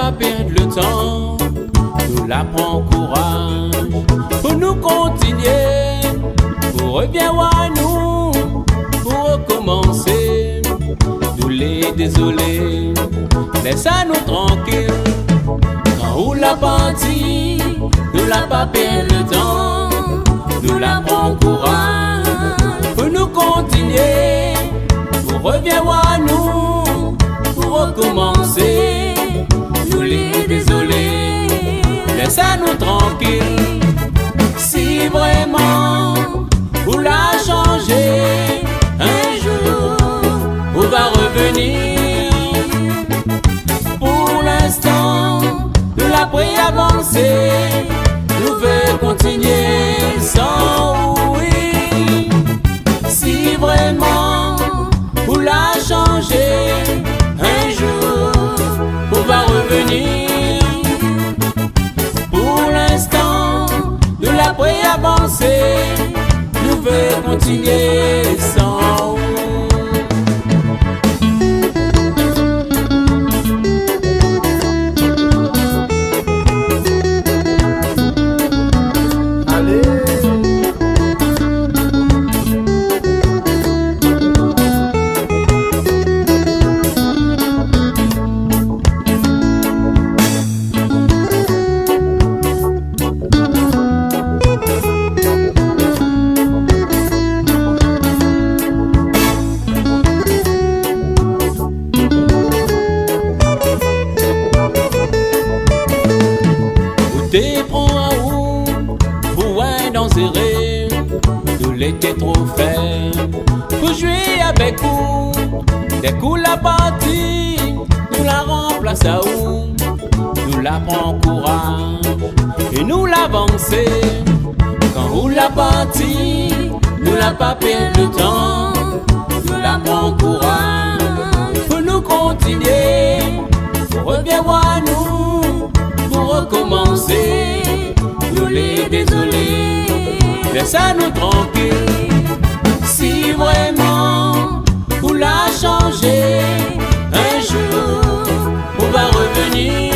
pas perdre le temps, nous la prend courage pour nous continuer, pour revenir à nous, pour recommencer. Nous les désolés, laisse à nous tranquille. Quand on l'a parti, nous l'a pas perdre le temps, nous la prend courage pour nous continuer, pour revenir à nous, pour recommencer. Nous les désolés, laisse à nous tranquille. Si vraiment vous la changez, un jour vous va revenir. Pour l'instant, nous la pris avancer, nous veut continuer sans oui. Si vraiment vous la changez, un jour vous va revenir. Pour l'instant, nous la pris avancer, nous veut continuer sans te prends à où pour un danser, nous l'étais trop faible pour jouer avec vous. Dès qu'on la partie, nous la remplace à où, nous la prend courage et nous l'avancer. Quand on la partie, nous la pas perdre le temps, nous la prend courage pour nous continuer, pour revenir à nous, pour recommencer. Nous les désolés, laisse à nous tranquille. Si vraiment vous la changez, un jour on va revenir.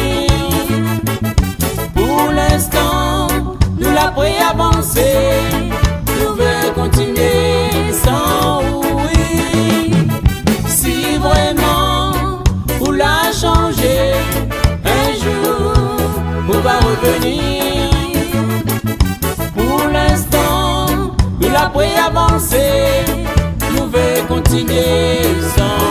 Pour l'instant, nous la pris avancer, nous veut continuer sans oui. Si vraiment vous la changez, un jour on va revenir. Pour l'instant, nous la pris avancer, nous veut continuer sans